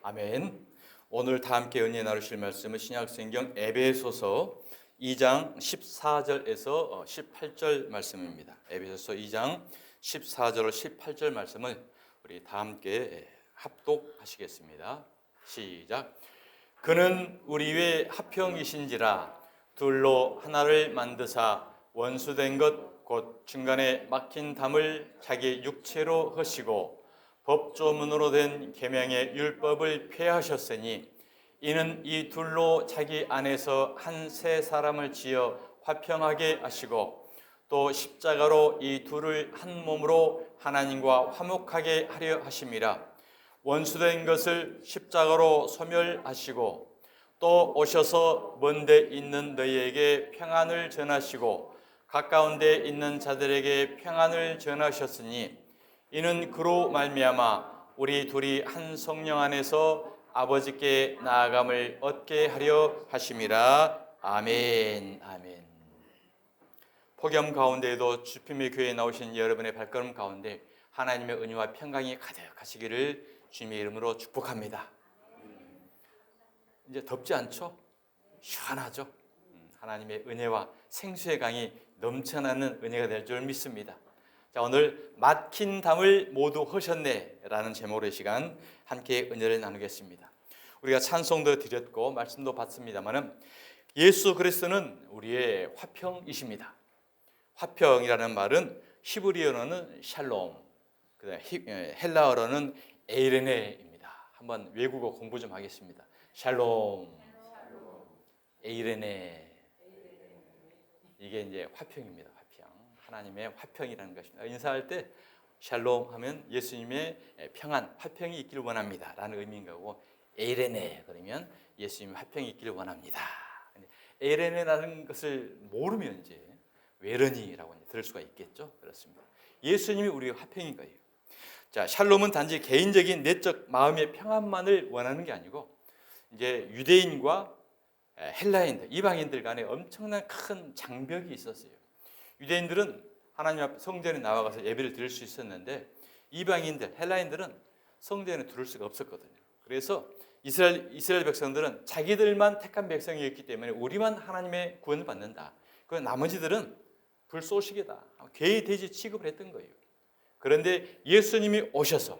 아멘. 오늘 다 함께 은혜 나누실 말씀은 신약성경 에베소서 2장 14절에서 18절 말씀입니다. 에베소서 2장 14절 18절 말씀을 우리 다 함께 합독하시겠습니다. 시작. 그는 우리 외 합형이신지라 둘로 하나를 만드사 원수된 것 곧 중간에 막힌 담을 자기 육체로 허시고 법조문으로 된 계명의 율법을 폐하셨으니 이는 이 둘로 자기 안에서 한 새 사람을 지어 화평하게 하시고 또 십자가로 이 둘을 한 몸으로 하나님과 화목하게 하려 하심이라. 원수된 것을 십자가로 소멸하시고 또 오셔서 먼 데 있는 너희에게 평안을 전하시고 가까운 데 있는 자들에게 평안을 전하셨으니 이는 그로 말미암아 우리 둘이 한 성령 안에서 아버지께 나아감을 얻게 하려 하심이라. 아멘. 아멘. 폭염 가운데에도 주님의 교회에 나오신 여러분의 발걸음 가운데 하나님의 은혜와 평강이 가득하시기를 주님의 이름으로 축복합니다. 이제 덥지 않죠? 시원하죠? 하나님의 은혜와 생수의 강이 넘쳐나는 은혜가 될 줄 믿습니다. 자, 오늘 막힌 담을 모두 허셨네 라는 제목의 시간 함께 은혜를 나누겠습니다. 우리가 찬송도 드렸고 말씀도 받습니다만 예수 그리스도는 우리의 화평이십니다. 화평이라는 말은 히브리어로는 샬롬, 헬라어로는 에이레네입니다. 한번 외국어 공부 좀 하겠습니다. 샬롬, 에이레네. 이게 이제 화평입니다. 화평. 하나님의 화평이라는 것입니다. 인사할 때 샬롬 하면 예수님의 평안, 화평이 있기를 원합니다 라는 의미인 거고, 에이레네 그러면 예수님의 화평이 있기를 원합니다. 에이레네라는 것을 모르면 이제 외런이라고 들을 수가 있겠죠. 그렇습니다. 예수님이 우리의 화평인 거예요. 자, 샬롬은 단지 개인적인 내적 마음의 평안만을 원하는 게 아니고 이제 유대인과 헬라인들, 이방인들 간에 엄청난 큰 장벽이 있었어요. 유대인들은 하나님 앞 성전에 나와가서 예배를 드릴 수 있었는데 이방인들, 헬라인들은 성전에 들어올 수가 없었거든요. 그래서 이스라엘 백성들은 자기들만 택한 백성이었기 때문에 우리만 하나님의 구원을 받는다. 그 나머지들은 불쏘시개다, 괴의 돼지 취급을 했던 거예요. 그런데 예수님이 오셔서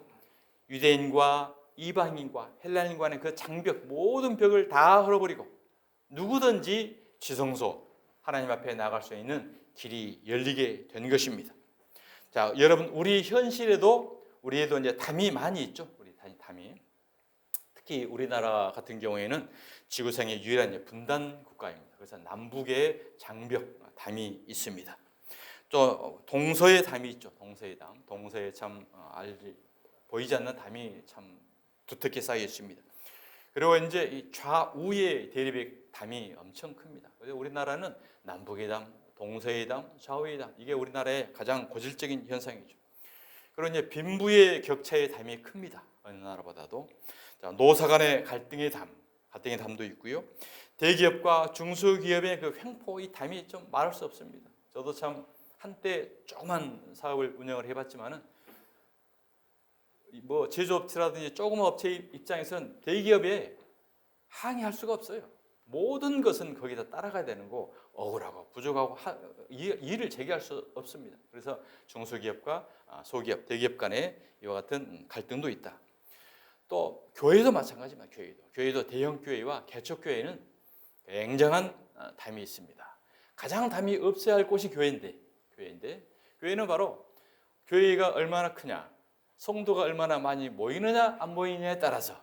유대인과 이방인과 헬라인 간의 그 장벽, 모든 벽을 다 헐어버리고 누구든지 지성소 하나님 앞에 나갈 수 있는 길이 열리게 된 것입니다. 자, 여러분, 우리 현실에도 우리에도 이제 담이 많이 있죠. 우리 담이. 특히 우리나라 같은 경우에는 지구상의 유일한 분단 국가입니다. 그래서 남북의 장벽, 담이 있습니다. 또 동서의 담이 있죠. 동서의 담. 동서에 참 보이지 않는 담이 참 두텁게 쌓여 있습니다. 그리고 이제 이 좌우의 대립의 담이 엄청 큽니다. 그래서 우리나라는 남북의 담, 동서의 담, 좌우의 담, 이게 우리나라의 가장 고질적인 현상이죠. 그리고 이제 빈부의 격차의 담이 큽니다. 어느 나라보다도. 자, 노사 간의 갈등의 담도 있고요. 대기업과 중소기업의 그 횡포의 담이 좀 말할 수 없습니다. 저도 참 한때 조그만 사업을 운영을 해봤지만은 뭐 제조업체라든지 조그만 업체 입장에서는 대기업에 항의할 수가 없어요. 모든 것은 거기다 따라가야 되는 거, 억울하고 부족하고 이의를 제기할 수 없습니다. 그래서 중소기업과 소기업, 대기업 간에 이와 같은 갈등도 있다. 또 교회도 마찬가지입니다. 교회도 대형 교회와 개척 교회는 굉장한 담이 있습니다. 가장 담이 없어야 할 곳이 교회인데 교회는 바로 교회가 얼마나 크냐, 성도가 얼마나 많이 모이느냐 안 모이느냐에 따라서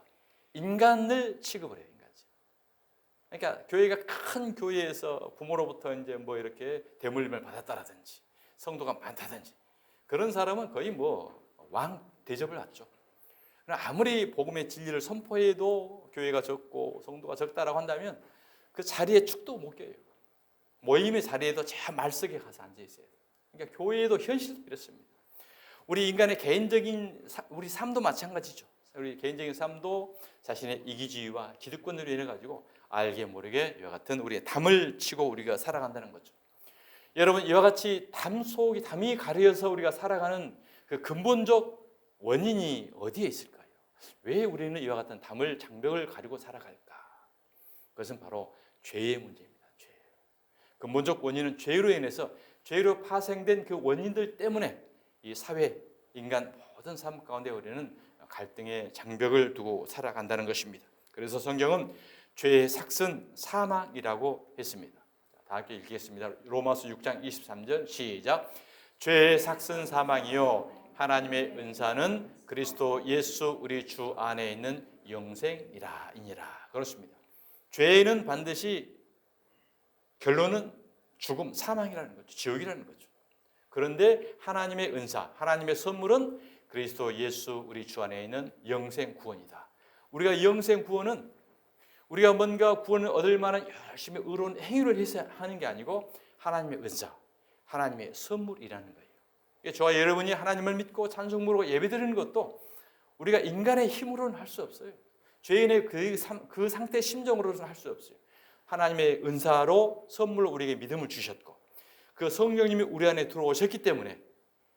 인간을 취급을 해요. 그러니까 교회가 큰 교회에서 부모로부터 이제 뭐 이렇게 대물림을 받았다라든지 성도가 많다든지 그런 사람은 거의 뭐 왕 대접을 받죠. 아무리 복음의 진리를 선포해도 교회가 적고 성도가 적다라고 한다면 그 자리에 축도 못 껴요. 모임의 자리에도 제일 말석에 가서 앉아 있어요. 그러니까 교회도 현실도 이렇습니다. 우리 인간의 개인적인 우리 삶도 마찬가지죠. 우리 개인적인 삶도 자신의 이기주의와 기득권으로 인해 가지고 알게 모르게 이와 같은 우리의 담을 치고 우리가 살아간다는 거죠. 여러분, 이와 같이 담이 가려서 우리가 살아가는 그 근본적 원인이 어디에 있을까요? 왜 우리는 이와 같은 담을 장벽을 가지고 살아갈까? 그것은 바로 죄의 문제입니다. 죄. 근본적 원인은 죄로 인해서 죄로 파생된 그 원인들 때문에 이 사회, 인간 모든 삶 가운데 우리는 갈등의 장벽을 두고 살아간다는 것입니다. 그래서 성경은 죄의 삭은 사망이라고 했습니다. 다 함께 읽겠습니다. 로마서 6장 23절 시작. 죄의 삭은 사망이요 하나님의 은사는 그리스도 예수 우리 주 안에 있는 영생이라 이니라. 그렇습니다. 죄는 반드시 결론은 죽음, 사망이라는 거죠. 지옥이라는 거죠. 그런데 하나님의 은사, 하나님의 선물은 그리스도 예수 우리 주 안에 있는 영생 구원이다. 우리가 영생 구원은 우리가 뭔가 구원을 얻을 만한 열심히 의로운 행위를 해서 하는 게 아니고 하나님의 은사, 하나님의 선물이라는 거예요. 저와 여러분이 하나님을 믿고 찬송 부르고 예배드리는 것도 우리가 인간의 힘으로는 할 수 없어요. 죄인의 그 상태 심정으로는 할 수 없어요. 하나님의 은사로 선물로 우리에게 믿음을 주셨고 그 성령님이 우리 안에 들어오셨기 때문에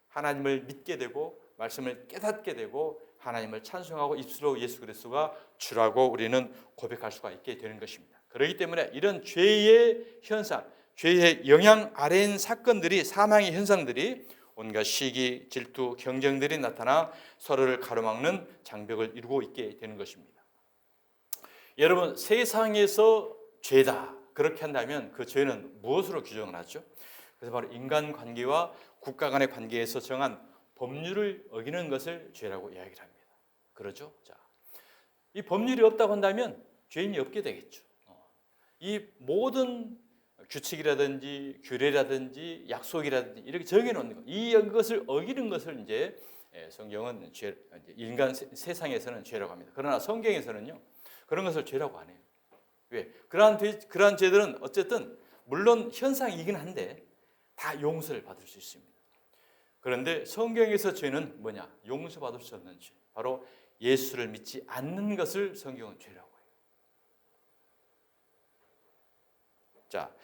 하나님을 믿게 되고 말씀을 깨닫게 되고 하나님을 찬송하고 입술로 예수 그리스도가 주라고 우리는 고백할 수가 있게 되는 것입니다. 그렇기 때문에 이런 죄의 현상, 죄의 영향 아래인 사건들이, 사망의 현상들이 온갖 시기, 질투, 경쟁들이 나타나 서로를 가로막는 장벽을 이루고 있게 되는 것입니다. 여러분, 세상에서 죄다 그렇게 한다면 그 죄는 무엇으로 규정을 하죠? 그래서 바로 인간관계와 국가 간의 관계에서 정한 법률을 어기는 것을 죄라고 이야기를 합니다. 그렇죠? 자, 이 법률이 없다고 한다면 죄인이 없게 되겠죠. 이 모든 규칙이라든지 규례라든지 약속이라든지 이렇게 정해놓는 것, 이것을 어기는 것을 이제 성경은 죄, 인간 세상에서는 죄라고 합니다. 그러나 성경에서는요 그런 것을 죄라고 안 해요. 왜? 그러한 죄들은 어쨌든 물론 현상이긴 한데 다 용서를 받을 수 있습니다. 그런데 성경에서 죄는 뭐냐? 용서받을 수 없는 죄. 바로 예수를 믿지 않는 것을 성경은 죄라고 해요. 자,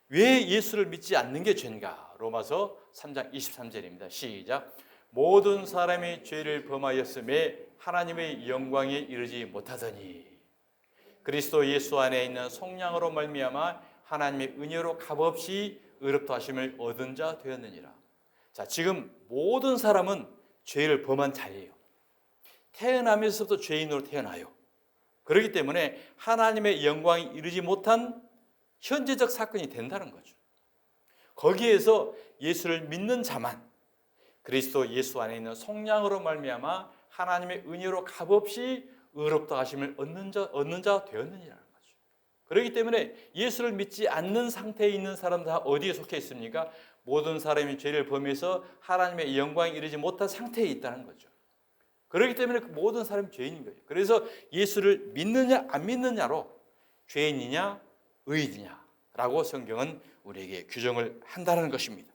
왜 예수를 믿지 않는 게 죄인가? 로마서 3장 23절입니다. 시작. 모든 사람이 죄를 범하였음에 하나님의 영광에 이르지 못하더니 그리스도 예수 안에 있는 속량으로 말미암아 하나님의 은혜로 값없이 의롭다 하심을 얻은 자 되었느니라. 자, 지금 모든 사람은 죄를 범한 자예요. 태어나면서부터 죄인으로 태어나요. 그렇기 때문에 하나님의 영광에 이르지 못한 현재적 사건이 된다는 거죠. 거기에서 예수를 믿는 자만 그리스도 예수 안에 있는 속량으로 말미암아 하나님의 은혜로 값없이 의롭다 하심을 얻는 자 되었느니라는 거죠. 그렇기 때문에 예수를 믿지 않는 상태에 있는 사람 다 어디에 속해 있습니까? 모든 사람이 죄를 범해서 하나님의 영광에 이르지 못한 상태에 있다는 거죠. 그렇기 때문에 모든 사람이 죄인인 거예요. 그래서 예수를 믿느냐 안 믿느냐로 죄인이냐 의인이냐라고 성경은 우리에게 규정을 한다는 것입니다.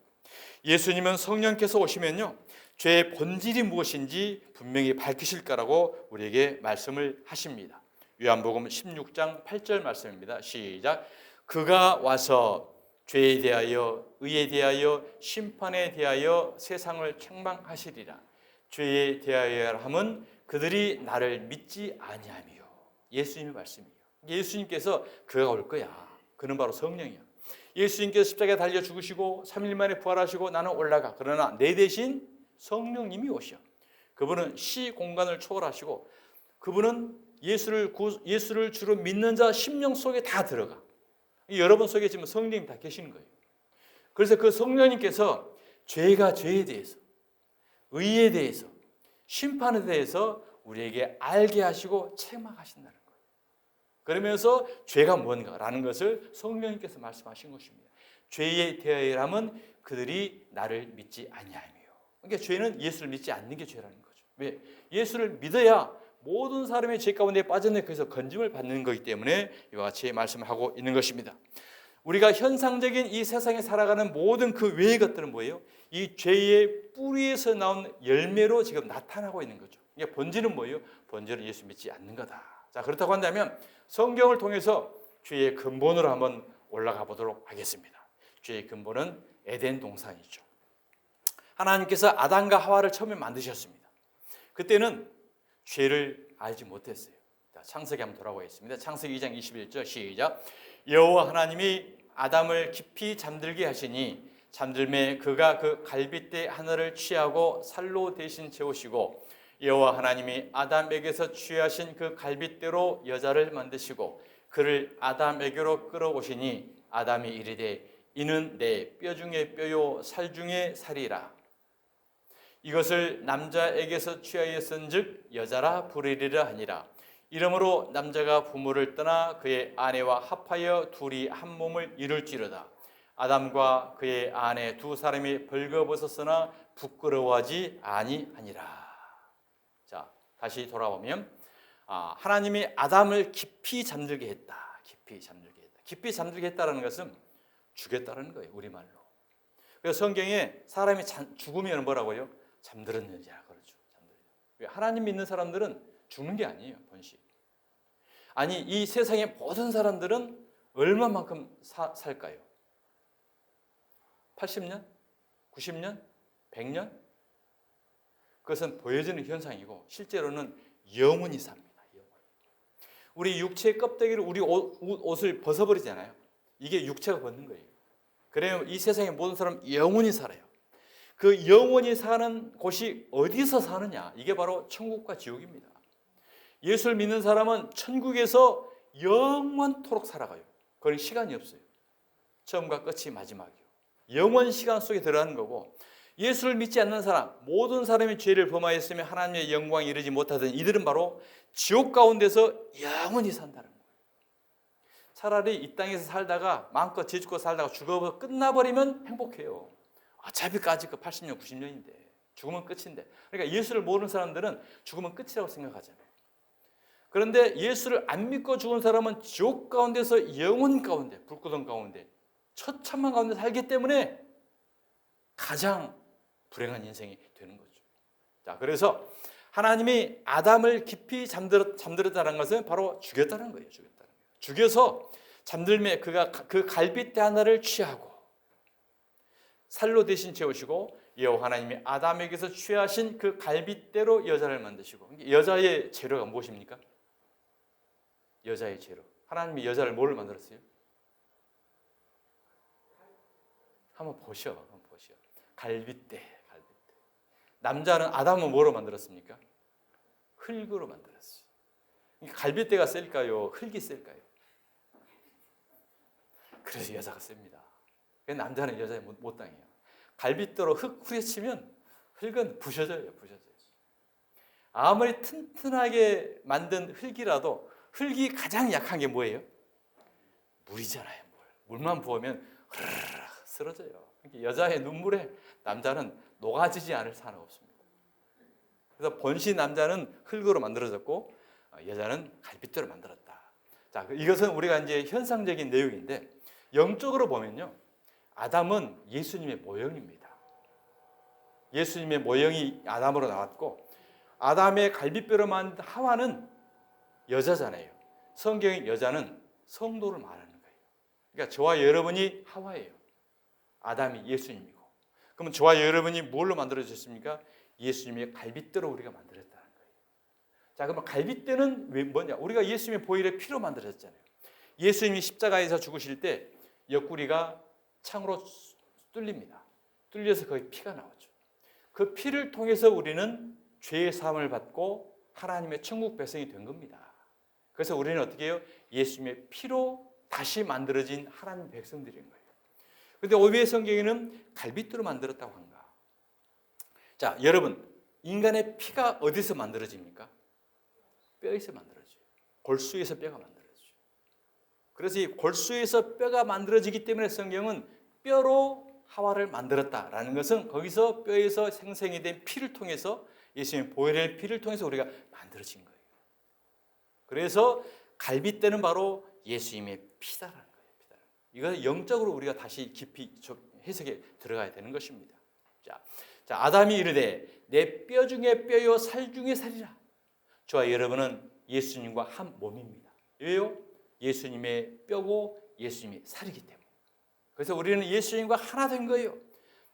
예수님은 성령께서 오시면요 죄의 본질이 무엇인지 분명히 밝히실 거라고 우리에게 말씀을 하십니다. 요한복음 16장 8절 말씀입니다. 시작. 그가 와서 죄에 대하여 의에 대하여 심판에 대하여 세상을 책망하시리라. 죄에 대하여 함은 그들이 나를 믿지 아니하며. 예수님의 말씀이에요. 예수님께서 그가 올 거야. 그는 바로 성령이야. 예수님께서 십자가에 달려 죽으시고 3일 만에 부활하시고 나는 올라가. 그러나 내 대신 성령님이 오셔. 그분은 시 공간을 초월하시고 그분은 예수를 주로 믿는 자 심령 속에 다 들어가. 여러분 속에 지금 성령님 다 계시는 거예요. 그래서 그 성령님께서 죄에 대해서 의에 대해서 심판에 대해서 우리에게 알게 하시고 책망하신다는 거예요. 그러면서 죄가 뭔가라는 것을 성령님께서 말씀하신 것입니다. 죄에 대하여라면 그들이 나를 믿지 아니하며. 그러니까 죄는 예수를 믿지 않는 게 죄라는 거죠. 왜? 예수를 믿어야 모든 사람의 죄 가운데 빠져내 거기서 건짐을 받는 거기 때문에 이와 같이 말씀을 하고 있는 것입니다. 우리가 현상적인 이 세상에 살아가는 모든 그 외의 것들은 뭐예요? 이 죄의 뿌리에서 나온 열매로 지금 나타나고 있는 거죠. 이게 본질은 뭐예요? 본질은 예수 믿지 않는 거다. 자, 그렇다고 한다면 성경을 통해서 죄의 근본으로 한번 올라가 보도록 하겠습니다. 죄의 근본은 에덴 동산이죠. 하나님께서 아담과 하와를 처음에 만드셨습니다. 그때는 죄를 알지 못했어요. 자, 창세기 한번 돌아보겠습니다. 창세기 2장 21절 시작. 여호와 하나님이 아담을 깊이 잠들게 하시니 잠들매 그가 그 갈빗대 하나를 취하고 살로 대신 채우시고 여호와 하나님이 아담에게서 취하신 그 갈빗대로 여자를 만드시고 그를 아담에게로 끌어오시니 아담이 이르되 이는 내 뼈 중에 뼈요 살 중에 살이라. 이것을 남자에게서 취하였은즉 여자라 부르리라 하니라. 이러므로 남자가 부모를 떠나 그의 아내와 합하여 둘이 한 몸을 이룰지로다. 아담과 그의 아내 두 사람이 벌거벗었으나 부끄러워하지 아니하니라. 자, 다시 돌아보면 하나님이 아담을 깊이 잠들게 했다. 깊이 잠들게 했다. 깊이 잠들게 했다는 것은 죽였다는 거예요. 우리말로. 그래서 성경에 사람이 죽으면 뭐라고요? 잠들은 여자. 그렇죠. 하나님 믿는 사람들은 죽는 게 아니에요. 본식. 아니 이 세상의 모든 사람들은 얼마만큼 살까요? 80년? 90년? 100년? 그것은 보여지는 현상이고 실제로는 영원히 삽니다. 우리 육체의 껍데기를 우리 옷을 벗어버리잖아요. 이게 육체가 벗는 거예요. 그래요. 이 세상의 모든 사람 영원히 살아요. 그 영원히 사는 곳이 어디서 사느냐? 이게 바로 천국과 지옥입니다. 예수를 믿는 사람은 천국에서 영원토록 살아가요. 그건 시간이 없어요. 처음과 끝이 마지막이요. 영원 시간 속에 들어가는 거고 예수를 믿지 않는 사람, 모든 사람이 죄를 범하였으며 하나님의 영광에 이르지 못하던 이들은 바로 지옥 가운데서 영원히 산다는 거예요. 차라리 이 땅에서 살다가 마음껏 죄짓고 살다가 죽어서 끝나버리면 행복해요. 어차피까지 그 80년, 90년인데 죽으면 끝인데. 그러니까 예수를 모르는 사람들은 죽으면 끝이라고 생각하잖아요. 그런데 예수를 안 믿고 죽은 사람은 지옥 가운데서 영원 가운데, 불구덩 가운데, 처참한 가운데 살기 때문에 가장 불행한 인생이 되는 거죠. 자, 그래서 하나님이 아담을 깊이 잠들었다는 것은 바로 죽였다는 거예요. 죽여서 잠들매 그가 그 갈빗대 하나를 취하고 살로 대신 채우시고 여호와 하나님이 아담에게서 취하신 그 갈빗대로 여자를 만드시고. 여자의 재료가 무엇입니까? 여자의 재료. 하나님이 여자를 뭐를 만들었어요? 한번 보셔. 갈빗대. 남자는 아담은 뭐로 만들었습니까? 흙으로 만들었어요. 갈빗대가 셀까요? 흙이 셀까요? 그래서 여자가 셉니다. 남자는 여자에 못 당해요. 갈빗대로 흙 후려치면 흙은 부셔져요. 아무리 튼튼하게 만든 흙이라도 흙이 가장 약한 게 뭐예요? 물이잖아요. 물만 부으면 흐르르 쓰러져요. 여자의 눈물에 남자는 녹아지지 않을 사람 없습니다. 그래서 본시 남자는 흙으로 만들어졌고 여자는 갈빗대로 만들었다. 자, 이것은 우리가 이제 현상적인 내용인데 영적으로 보면요, 아담은 예수님의 모형입니다. 예수님의 모형이 아담으로 나왔고 아담의 갈빗뼈로 만든 하와는 여자잖아요. 성경의 여자는 성도를 말하는 거예요. 그러니까 저와 여러분이 하와예요. 아담이 예수님이고. 그러면 저와 여러분이 뭘로 만들어졌습니까? 예수님의 갈빗대로 우리가 만들었다는 거예요. 자, 그러면 갈빗대는 왜 뭐냐? 우리가 예수님의 보혈의 피로 만들어졌잖아요. 예수님이 십자가에서 죽으실 때 옆구리가 창으로 뚫립니다. 뚫려서 거기 피가 나오죠. 그 피를 통해서 우리는 죄의 사함을 받고 하나님의 천국 백성이 된 겁니다. 그래서 우리는 어떻게 해요? 예수님의 피로 다시 만들어진 하나님 백성들인 거예요. 그런데 왜 성경에는 갈빗대로 만들었다고 한가? 자, 여러분, 인간의 피가 어디서 만들어집니까? 뼈에서 만들어져요. 골수에서 뼈가 만들어져요. 그래서 이 골수에서 뼈가 만들어지기 때문에 성경은 뼈로 하와를 만들었다라는 것은 거기서 뼈에서 생성이 된 피를 통해서 예수님의 보혈의 피를 통해서 우리가 만들어진 거예요. 그래서 갈빗대는 바로 예수님의 피다라는 거예요. 이것은 영적으로 우리가 다시 깊이 해석에 들어가야 되는 것입니다. 자, 아담이 이르되 내 뼈 중에 뼈요 살 중에 살이라. 저와 여러분은 예수님과 한 몸입니다. 왜요? 예수님의 뼈고 예수님의 살이기 때문에. 그래서 우리는 예수님과 하나 된 거예요.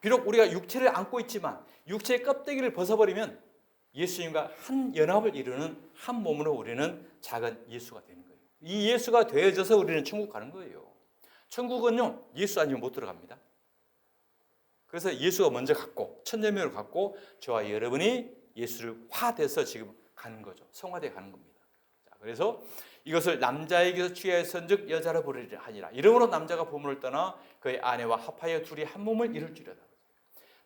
비록 우리가 육체를 안고 있지만 육체의 껍데기를 벗어버리면 예수님과 한 연합을 이루는 한 몸으로 우리는 작은 예수가 되는 거예요. 이 예수가 되어져서 우리는 천국 가는 거예요. 천국은요, 예수 아니면 못 들어갑니다. 그래서 예수가 먼저 갔고 천년명을 갖고 저와 여러분이 예수를 화돼서 지금 가는 거죠. 성화돼 가는 겁니다. 자, 그래서 이것을 남자에게서 취하였은즉 여자로 부르리라 하니라. 이러므로 남자가 부모를 떠나 그의 아내와 합하여 둘이 한 몸을 이룰지로다.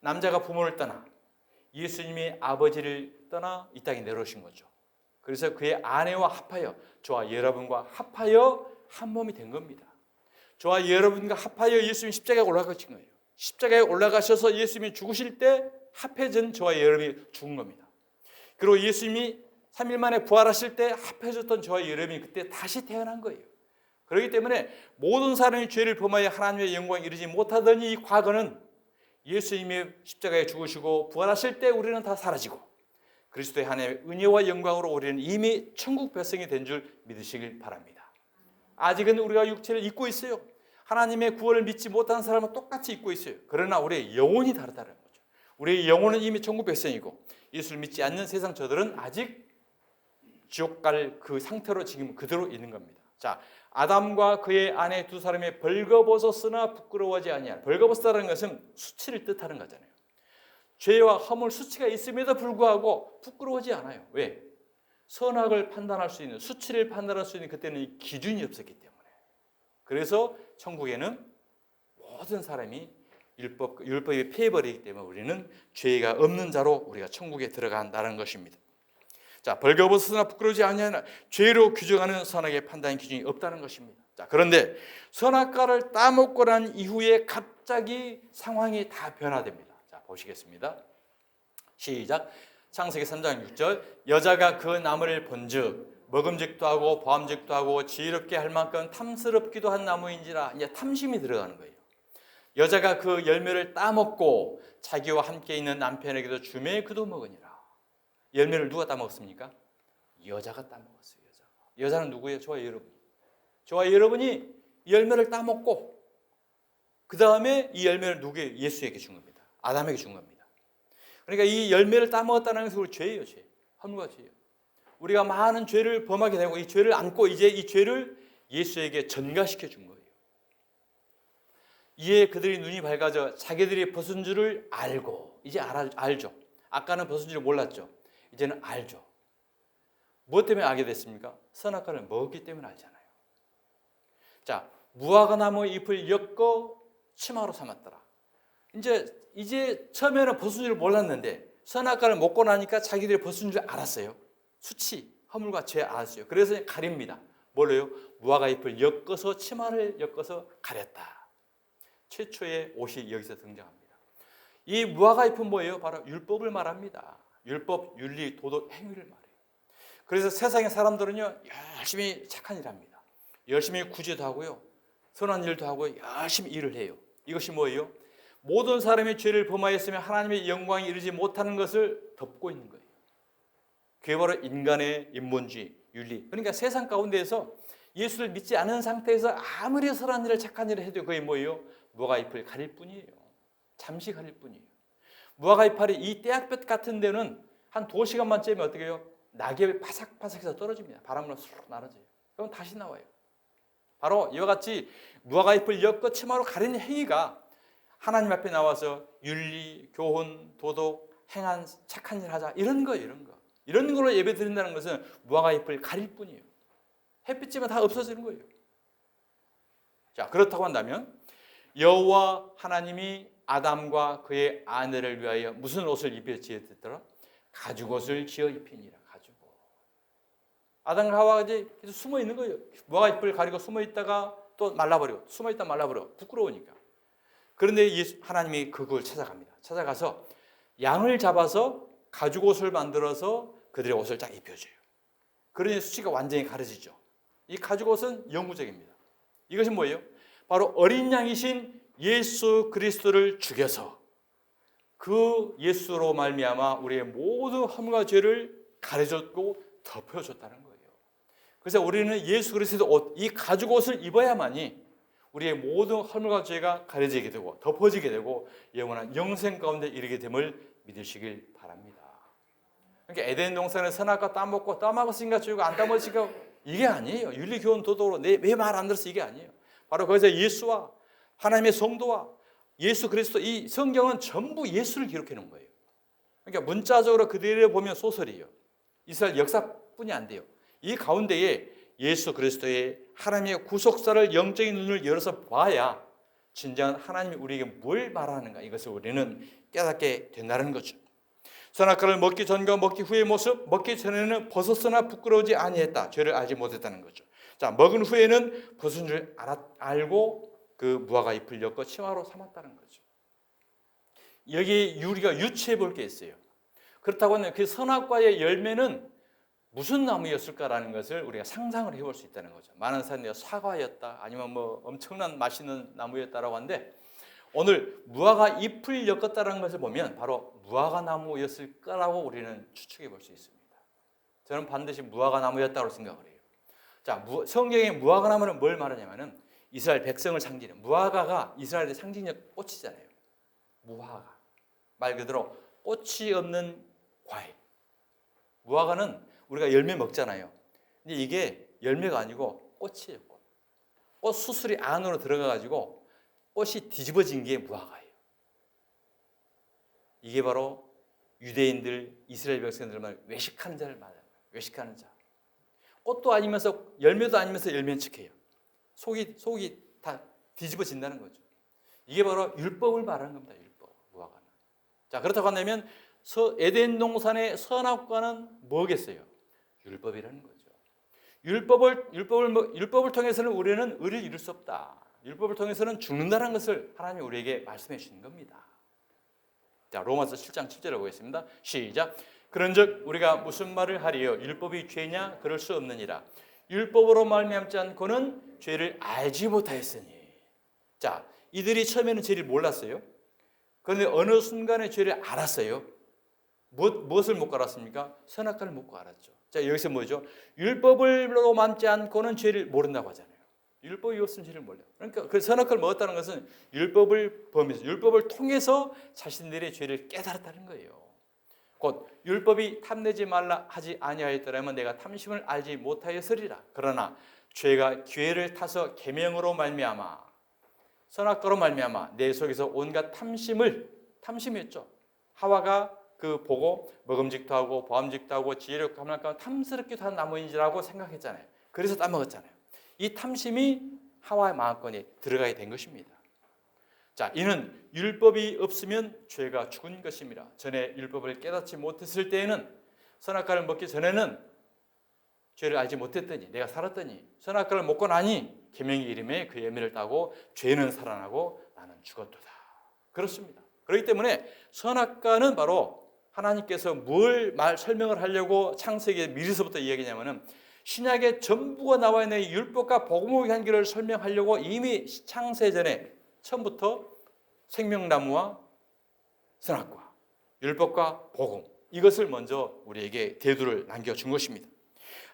남자가 부모를 떠나 예수님이 아버지를 떠나 이 땅에 내려오신 거죠. 그래서 그의 아내와 합하여 저와 여러분과 합하여 한 몸이 된 겁니다. 저와 여러분과 합하여 예수님이 십자가에 올라가신 거예요. 십자가에 올라가셔서 예수님이 죽으실 때 합해진 저와 여러분이 죽은 겁니다. 그리고 예수님이 3일 만에 부활하실 때 합해졌던 저와 여러분이 그때 다시 태어난 거예요. 그렇기 때문에 모든 사람이 죄를 범하여 하나님의 영광에 이르지 못하더니 이 과거는 예수님이 십자가에 죽으시고 부활하실 때 우리는 다 사라지고 그리스도의 하나님의 은혜와 영광으로 우리는 이미 천국 백성이 된 줄 믿으시길 바랍니다. 아직은 우리가 육체를 입고 있어요. 하나님의 구원을 믿지 못하는 사람은 똑같이 입고 있어요. 그러나 우리의 영혼이 다르다는 거죠. 우리의 영혼은 이미 천국 백성이고 예수를 믿지 않는 세상 저들은 아직 지옥 갈 그 상태로 지금 그대로 있는 겁니다. 자, 아담과 그의 아내 두 사람이 벌거벗었으나 부끄러워하지 아니하라. 벌거벗었다는 것은 수치를 뜻하는 거잖아요. 죄와 허물 수치가 있음에도 불구하고 부끄러워하지 않아요. 왜? 선악을 판단할 수 있는, 수치를 판단할 수 있는 그때는 기준이 없었기 때문에. 그래서 천국에는 모든 사람이 율법이 폐해버리기 때문에 우리는 죄가 없는 자로 우리가 천국에 들어간다는 것입니다. 자, 벌거벗으나 부끄러우지 아니하나 죄로 규정하는 선악의 판단 기준이 없다는 것입니다. 자, 그런데 선악과를 따먹고 난 이후에 갑자기 상황이 다 변화됩니다. 자, 보시겠습니다. 시작. 창세기 3장 6절. 여자가 그 나무를 본즉 먹음직도 하고 보암직도 하고 지혜롭게 할 만큼 탐스럽기도 한 나무인지라. 이제 탐심이 들어가는 거예요. 여자가 그 열매를 따먹고 자기와 함께 있는 남편에게도 주매 그도 먹으니라. 열매를 누가 따먹었습니까? 여자가 따먹었어요. 여자는 누구예요? 저와 여러분. 저와 여러분이 열매를 따먹고 그 다음에 이 열매를 누구에게? 예수에게 준 겁니다. 아담에게 준 겁니다. 그러니까 이 열매를 따먹었다는 것은 우리 죄예요. 죄. 허물과 죄예요. 우리가 많은 죄를 범하게 되고 이 죄를 안고 이제 이 죄를 예수에게 전가시켜 준 거예요. 이에 그들이 눈이 밝아져 자기들이 벗은 줄을 알고 이제 알죠. 아까는 벗은 줄 몰랐죠. 이제는 알죠. 무엇 때문에 알게 됐습니까? 선악과를 먹었기 때문에 알잖아요. 자, 무화과나무 잎을 엮어 치마로 삼았더라. 이제 처음에는 벗은 줄 몰랐는데 선악과를 먹고 나니까 자기들이 벗은 줄 알았어요. 수치, 허물과 죄 알았어요. 그래서 가립니다. 뭘로요? 무화과 잎을 엮어서 치마를 엮어서 가렸다. 최초의 옷이 여기서 등장합니다. 이 무화과 잎은 뭐예요? 바로 율법을 말합니다. 율법, 윤리, 도덕, 행위를 말해요. 그래서 세상의 사람들은요 열심히 착한 일을 합니다. 열심히 구제도 하고요, 선한 일도 하고 열심히 일을 해요. 이것이 뭐예요? 모든 사람이 죄를 범하였으면 하나님의 영광에 이르지 못하는 것을 덮고 있는 거예요. 그게 바로 인간의 인본주의, 윤리. 그러니까 세상 가운데에서 예수를 믿지 않은 상태에서 아무리 선한 일을 착한 일을 해도 그게 뭐예요? 무화과 잎을 가릴 뿐이에요. 잠시 가릴 뿐이에요. 무화과 잎알이 이 떼약볕 같은 데는 한 2시간만 째면 어떻게 해요? 낙엽이 바삭바삭해서 떨어집니다. 바람으로 쑥 날아져요. 그럼 다시 나와요. 바로 이와 같이 무화과 잎을 엮어 치마로 가리는 행위가 하나님 앞에 나와서 윤리, 교훈, 도덕, 행한 착한 일 하자 이런 거예요. 이런 걸로 예배 드린다는 것은 무화과 잎을 가릴 뿐이에요. 햇빛 쬐면 다 없어지는 거예요. 자, 그렇다고 한다면 여호와 하나님이 아담과 그의 아내를 위하여 무슨 옷을 입혀 지었더라? 가죽옷을 지어 입히니라. 가죽옷. 아담과 하와가 이제 계속 숨어 있는 거예요. 무화과 잎을 가리고 숨어 있다가 또 말라버리고 숨어 있다 말라버려. 부끄러우니까. 그런데 하나님이 그걸 찾아갑니다. 찾아가서 양을 잡아서 가죽옷을 만들어서 그들의 옷을 딱 입혀줘요. 그러니 수치가 완전히 가려지죠. 이 가죽옷은 영구적입니다. 이것이 뭐예요? 바로 어린 양이신 예수 그리스도를 죽여서 그 예수로 말미암아 우리의 모든 허물과 죄를 가려줬고 덮여줬다는 거예요. 그래서 우리는 예수 그리스도 옷, 이 가죽옷을 입어야만이 우리의 모든 허물과 죄가 가려지게 되고 덮어지게 되고 영원한 영생 가운데 이르게 됨을 믿으시길 바랍니다. 그러니까 에덴 동산에 선악과 따먹고 따먹었으니까 주고 안 따먹었으니까 이게 아니에요. 윤리교훈 도덕으로 왜 말 안 들었어 이게 아니에요. 바로 거기서 예수와 하나님의 성도와 예수 그리스도 이 성경은 전부 예수를 기록해 놓은 거예요. 그러니까 문자적으로 그대로 보면 소설이에요. 이스라엘 역사뿐이 안 돼요. 이 가운데에 예수 그리스도의 하나님의 구속사를 영적인 눈을 열어서 봐야 진정한 하나님이 우리에게 뭘 말하는가 이것을 우리는 깨닫게 된다는 거죠. 선악과를 먹기 전과 먹기 후의 모습, 먹기 전에는 벗었으나 부끄러우지 아니했다. 죄를 알지 못했다는 거죠. 자, 먹은 후에는 벗은 줄 알고 그 무화과 잎을 엮어 치마로 삼았다는 거죠. 여기 우리가 유추해 볼 게 있어요. 그렇다고 하면 그 선악과의 열매는 무슨 나무였을까라는 것을 우리가 상상을 해볼 수 있다는 거죠. 많은 사람들이 사과였다, 아니면 뭐 엄청난 맛있는 나무였다라고 하는데 오늘 무화과 잎을 엮었다는 것을 보면 바로 무화과 나무였을 거라고 우리는 추측해 볼 수 있습니다. 저는 반드시 무화과 나무였다고 생각을 해요. 자, 성경의 무화과 나무는 뭘 말하냐면은 이스라엘 백성을 상징하는 무화과가 이스라엘의 상징적 꽃이잖아요. 무화과 말 그대로 꽃이 없는 과일. 무화과는 우리가 열매 먹잖아요. 근데 이게 열매가 아니고 꽃이에요. 꽃 수술이 안으로 들어가 가지고 꽃이 뒤집어진 게 무화과예요. 이게 바로 유대인들, 이스라엘 백성들만 외식하는 자를 말해요. 외식하는 자. 꽃도 아니면서 열매도 아니면서 열매인 척해요. 속이 다 뒤집어진다는 거죠. 이게 바로 율법을 말하는 겁니다. 율법, 무화과는. 자, 그렇다고 한다면 에덴 동산의 선악과는 뭐겠어요? 율법이라는 거죠. 율법을 통해서는 우리는 의를 이룰 수 없다. 율법을 통해서는 죽는다는 것을 하나님이 우리에게 말씀해 주신 겁니다. 자, 로마서 7장 7절을 보겠습니다. 시작. 그런즉 우리가 무슨 말을 하리요? 율법이 죄냐? 그럴 수 없느니라. 율법으로 말미암지 않고는 죄를 알지 못하였으니. 자, 이들이 처음에는 죄를 몰랐어요. 그런데 어느 순간에 죄를 알았어요. 무엇을 먹고 알았습니까? 선악과를 먹고 알았죠. 자, 여기서 뭐죠? 율법으로 만지 않고는 죄를 모른다고 하잖아요. 율법이 없으면 죄를 몰라요. 그러니까 그 선악과를 먹었다는 것은 율법을 범해서 율법을 통해서 자신들의 죄를 깨달았다는 거예요. 곧 율법이 탐내지 말라 하지 아니하였더라면 내가 탐심을 알지 못하였으리라. 그러나 죄가 기회를 타서 계명으로 말미암아 선악과로 말미암아 내 속에서 온갖 탐심이었죠. 하와가 그 보고 먹음직도 하고 보암직도 하고 지혜롭고 함락하고 탐스럽기도 한 나무인지라고 생각했잖아요. 그래서 따먹었잖아요. 이 탐심이 하와의 마음권에 들어가게 된 것입니다. 자, 이는 율법이 없으면 죄가 죽은 것입니다. 전에 율법을 깨닫지 못했을 때에는 선악과를 먹기 전에는 죄를 알지 못했더니 내가 살았더니 선악과를 먹고 나니 계명의 이름에 그 열매를 따고 죄는 살아나고 나는 죽었도다. 그렇습니다. 그렇기 때문에 선악과는 바로 하나님께서 뭘 설명을 하려고 창세기에 미리서부터 이야기냐면은 신약의 전부가 나와 있는 율법과 복음의 관계를 설명하려고 이미 창세전에 처음부터 생명나무와 선악과, 율법과 복음 이것을 먼저 우리에게 대두를 남겨준 것입니다.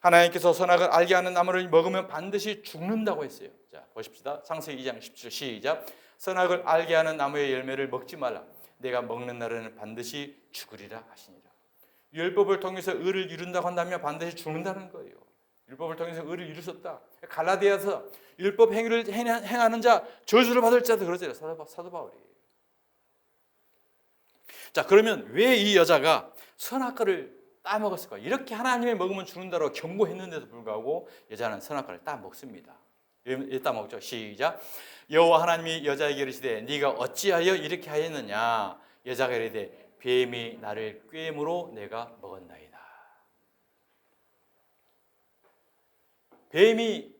하나님께서 선악을 알게 하는 나무를 먹으면 반드시 죽는다고 했어요. 자, 보십시다. 창세기 2장 17절 시작. 선악을 알게 하는 나무의 열매를 먹지 말라. 내가 먹는 날에는 반드시 죽으리라 하시니라. 율법을 통해서 의를 이룬다고 한다면 반드시 죽는다는 거예요. 율법을 통해서 의를 이룰 수 없다. 갈라디아서 율법 행위를 행하는 자 저주를 받을 자도 그러잖아요. 사도 바울이. 자, 그러면 왜 이 여자가 선악과를 따먹었을까? 이렇게 하나님의 먹으면 죽는다고 경고했는데도 불구하고 여자는 선악과를 따먹습니다. 왜 따먹죠? 시작. 여호와 하나님이 여자에게 이르시되 네가 어찌하여 이렇게 하였느냐? 여자가 이르되 뱀이 나를 꾀므로 내가 먹었나이다. 뱀이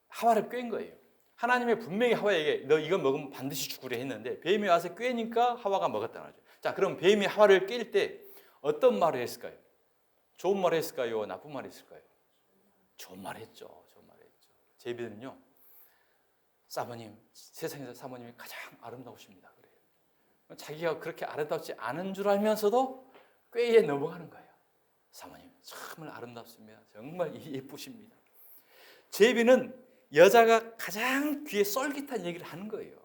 하와를 꾀인 거예요. 하나님이 분명히 하와에게 너 이거 먹으면 반드시 죽으려 했는데 뱀이 와서 꾀니까 하와가 먹었다는 거죠. 자, 그럼 뱀이 하와를 깰 때 어떤 말을 했을까요? 좋은 말을 했을까요? 나쁜 말을 했을까요? 좋은 말을 했죠. 좋은 말을 했죠. 제비는요, 사모님, 세상에서 사모님이 가장 아름다우십니다. 그래요. 자기가 그렇게 아름답지 않은 줄 알면서도 꾀에 넘어가는 거예요. 사모님, 정말 아름답습니다. 정말 예쁘십니다. 제비는 여자가 가장 귀에 쏠깃한 얘기를 하는 거예요.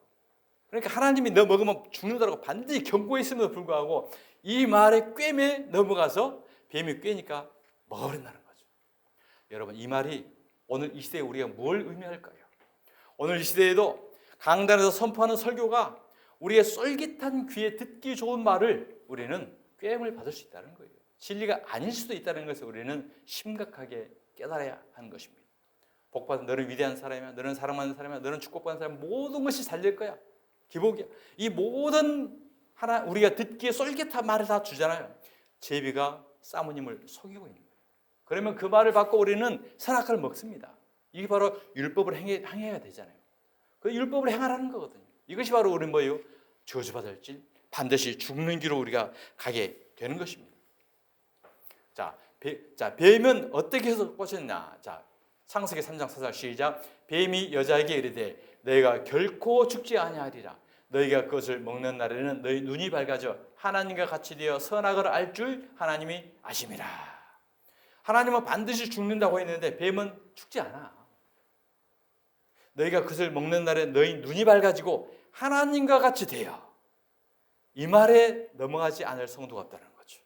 그러니까 하나님이 너 먹으면 죽는다고 반드시 경고했음에도 불구하고 이 말의 꿰매 넘어가서 뱀이 꿰니까 먹어버린다는 거죠. 여러분, 이 말이 오늘 이 시대에 우리가 뭘 의미할까요? 오늘 이 시대에도 강단에서 선포하는 설교가 우리의 쫄깃한 귀에 듣기 좋은 말을 우리는 꾀임을 받을 수 있다는 거예요. 진리가 아닐 수도 있다는 것을 우리는 심각하게 깨달아야 하는 것입니다. 복받은 너는 위대한 사람이야, 너는 사랑받는 사람이야, 너는 축복받는 사람이야, 모든 것이 잘 될 거야. 기복이야. 이 모든 하나 우리가 듣기에 쫄깃한 말을 다 주잖아요. 제비가 사모님을 속이고 있는 거예요. 그러면 그 말을 받고 우리는 선악과를 먹습니다. 이게 바로 율법을 행해야 되잖아요. 그 율법을 행하라는 거거든요. 이것이 바로 우리는 뭐예요? 저주받을 질, 반드시 죽는 길로 우리가 가게 되는 것입니다. 자, 뱀은 어떻게 해서 꽂혔냐? 자, 창세기 3장 4절 시작. 뱀이 여자에게 이르되 너희가 결코 죽지 아니하리라. 너희가 그것을 먹는 날에는 너희 눈이 밝아져 하나님과 같이 되어 선악을 알 줄 하나님이 아심이라. 하나님은 반드시 죽는다고 했는데 뱀은 죽지 않아. 너희가 그것을 먹는 날에 너희 눈이 밝아지고 하나님과 같이 되어. 이 말에 넘어가지 않을 성도가 없다는 거죠.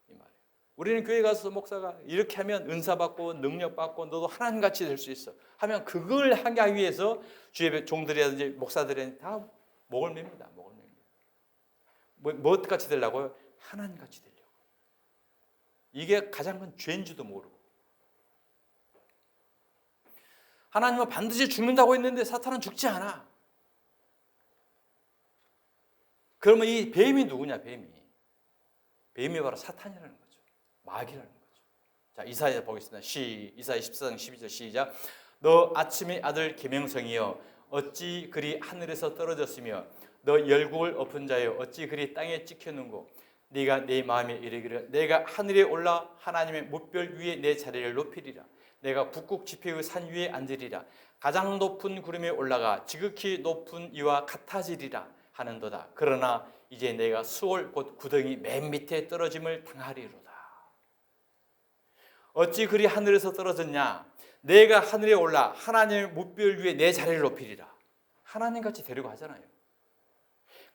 이 말에. 우리는 교회 가서 목사가 이렇게 하면 은사 받고 능력 받고 너도 하나님 같이 될 수 있어 하면 그걸 하기 위해서 주의 종들이라든지 목사들이 다 목을 맵니다. 목을 맵니다. 뭐 같이 되려고요? 하나님 같이 되려고. 이게 가장 큰 죄인 줄도 모르고. 하나님은 반드시 죽는다고 했는데 사탄은 죽지 않아. 그러면 이 뱀이 누구냐? 뱀이 바로 사탄이라는 거죠. 마귀라는 거죠. 자, 이사야 보겠습니다. 이사야 14장 12절 시작. 너 아침의 아들 계명성이여 어찌 그리 하늘에서 떨어졌으며 너 열국을 엎은 자여 어찌 그리 땅에 찍혔는고 네가 내 마음에 이르기를 내가 하늘에 올라 하나님의 뭇별 위에 내 자리를 높이리라. 내가 북극 지폐의 산 위에 앉으리라. 가장 높은 구름에 올라가 지극히 높은 이와 같아지리라 하는도다. 그러나 이제 내가 수월 곧 구덩이 맨 밑에 떨어짐을 당하리로다. 어찌 그리 하늘에서 떨어졌냐? 내가 하늘에 올라 하나님의 뭇별 위에 내 자리를 높이리라. 하나님같이 되려고 하잖아요.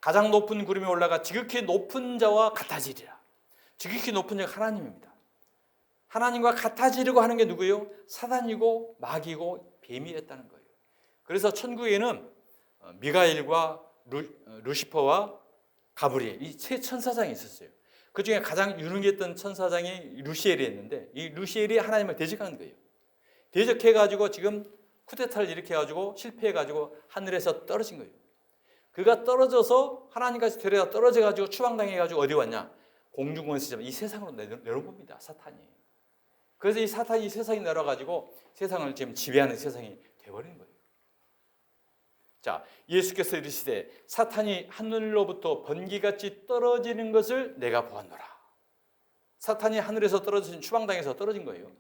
가장 높은 구름에 올라가 지극히 높은 자와 같아지리라. 지극히 높은 자가 하나님입니다. 하나님과 같아지려고 하는 게 누구예요? 사단이고 마귀고 뱀이었다는 거예요. 그래서 천국에는 미가엘과 루시퍼와 가브리엘 이 세 천사장이 있었어요. 그 중에 가장 유능했던 천사장이 루시엘이었는데 이 루시엘이 하나님을 대적한 거예요. 대적해가지고 지금 쿠데타를 일으켜가지고 실패해가지고 하늘에서 떨어진 거예요. 그가 떨어져서 하나님까지 데려다 떨어져가지고 추방당해가지고 어디 왔냐? 공중권세자 이 세상으로 내려봅니다. 사탄이. 그래서 이 사탄이 세상에 내려가지고 세상을 지금 지배하는 세상이 되어버린 거예요. 자, 예수께서 이르시되 사탄이 하늘로부터 번개같이 떨어지는 것을 내가 보았노라. 사탄이 하늘에서 떨어진 추방당해서 떨어진 거예요.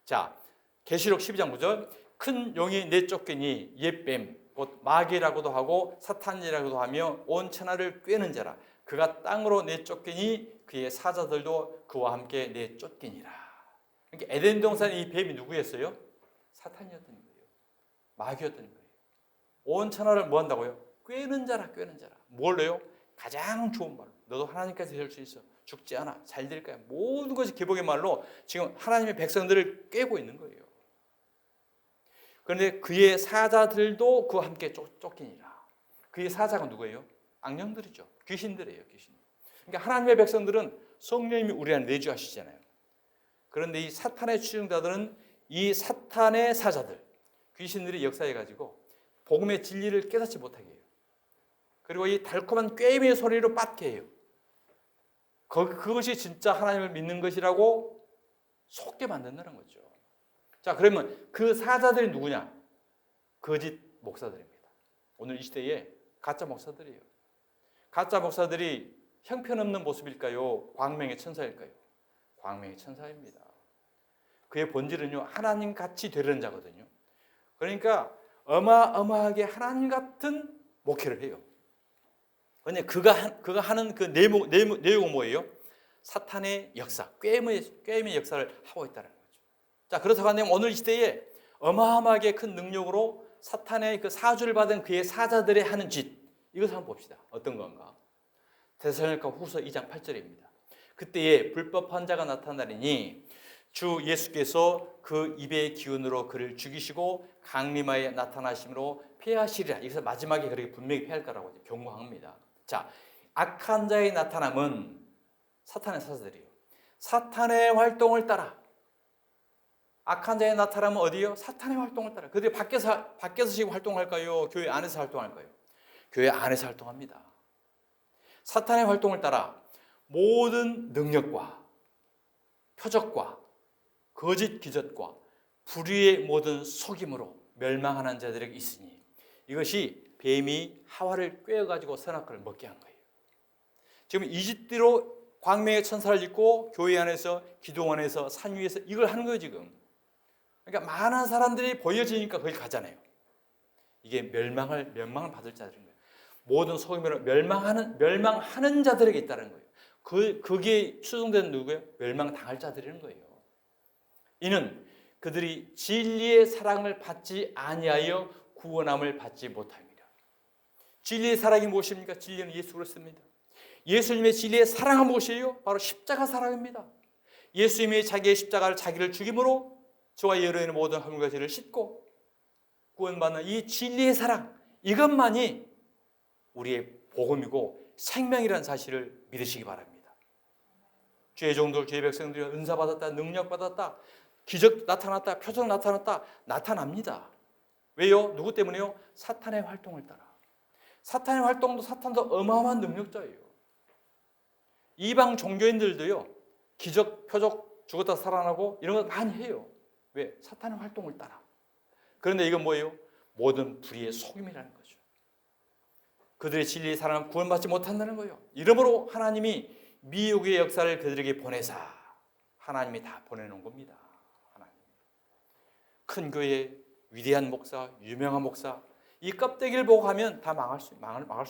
자, 계시록 12장 9절 큰 용이 내쫓기니 옛뱀 곧 마귀라고도 하고 사탄이라고도 하며 온 천하를 꿰는 자라. 그가 땅으로 내쫓기니 그의 사자들도 그와 함께 내쫓기니라. 그러니까 에덴 동산의 이 뱀이 누구였어요? 사탄이었던 거예요. 마귀였던 거예요. 온 천하를 뭐 한다고요? 꿰는 자라, 꿰는 자라. 뭘로요? 가장 좋은 말로. 너도 하나님까지 될 수 있어. 죽지 않아. 잘 될 거야. 모든 것이 기복의 말로 지금 하나님의 백성들을 꿰고 있는 거예요. 그런데 그의 사자들도 그와 함께 쫓기니라. 그의 사자가 누구예요? 악령들이죠. 귀신들이에요. 귀신. 그러니까 하나님의 백성들은 성령님이 우리 안에 내주하시잖아요. 그런데 이 사탄의 추종자들은 이 사탄의 사자들, 귀신들이 역사해가지고 복음의 진리를 깨닫지 못하게 해요. 그리고 이 달콤한 꾀임의 소리로 빠게 해요. 그것이 진짜 하나님을 믿는 것이라고 속게 만든다는 거죠. 자, 그러면 그 사자들이 누구냐? 거짓 목사들입니다. 오늘 이 시대에 가짜 목사들이에요. 가짜 목사들이 형편없는 모습일까요? 광명의 천사일까요? 광명의 천사입니다. 그의 본질은요, 하나님 같이 되려는 자거든요. 그러니까 어마어마하게 하나님 같은 목회를 해요. 그런데 그가 하는 그 내용은 뭐예요? 사탄의 역사, 꾀임의 역사를 하고 있다는 거죠. 자, 그렇다고 하면 오늘 이 시대에 어마어마하게 큰 능력으로 사탄의 그 사주를 받은 그의 사자들이 하는 짓, 이것을 한번 봅시다. 어떤 건가? 데살로니가 후서 2장 8절입니다. 그때에 불법 환자가 나타나리니 주 예수께서 그 입의 기운으로 그를 죽이시고 강림하에 나타나심으로 폐하시리라. 여기서 마지막에 그렇게 분명히 폐할 거라고 경고합니다. 자, 악한 자의 나타남은 사탄의 사자들이에요. 사탄의 활동을 따라. 악한 자의 나타남은 어디요? 사탄의 활동을 따라. 그들이 밖에서 지금 활동할까요? 교회 안에서 활동할까요? 교회 안에서 활동합니다. 사탄의 활동을 따라 모든 능력과 표적과 거짓 기적과 불의의 모든 속임으로 멸망하는 자들에게 있으니 이것이 뱀이 하와를 꿰어가지고 선악과를 먹게 한 거예요. 지금 이집트로 광명의 천사를 짓고 교회 안에서 기도원에서 산 위에서 이걸 하는 거예요 지금. 그러니까 많은 사람들이 보여지니까 거기 가잖아요. 이게 멸망을 받을 자들인 거예요. 모든 속임으로 멸망하는 자들에게 있다는 거예요. 그게 추정되는 누구예요? 멸망당할 자들이라는 거예요. 이는 그들이 진리의 사랑을 받지 아니하여 구원함을 받지 못합니다. 진리의 사랑이 무엇입니까? 진리는 예수 그리스도입니다. 예수님의 진리의 사랑은 무엇이에요? 바로 십자가 사랑입니다. 예수님이 자기의 십자가를 자기를 죽임으로 저와 여러분의 모든 허물과 죄를 씻고 구원받는 이 진리의 사랑, 이것만이 우리의 복음이고 생명이라는 사실을 믿으시기 바랍니다. 주의 종들, 주의 백성들이 은사 받았다, 능력 받았다, 기적 나타났다, 표적 나타났다, 나타납니다. 왜요? 누구 때문에요? 사탄의 활동을 따라. 사탄의 활동도 사탄도 어마어마한 능력자예요. 이방 종교인들도요, 기적, 표적, 죽었다 살아나고 이런 거 많이 해요. 왜? 사탄의 활동을 따라. 그런데 이건 뭐예요? 모든 불의의 속임이라는 거죠. 그들의 진리의 사랑을 구원받지 못한다는 거예요. 이러므로 하나님이 미혹의 역사를 그들에게 보내사 하나님이 다 보내놓은 겁니다. 하나님. 큰 교회, 위대한 목사, 유명한 목사, 이 껍데기를 보고 가면 다 망할 수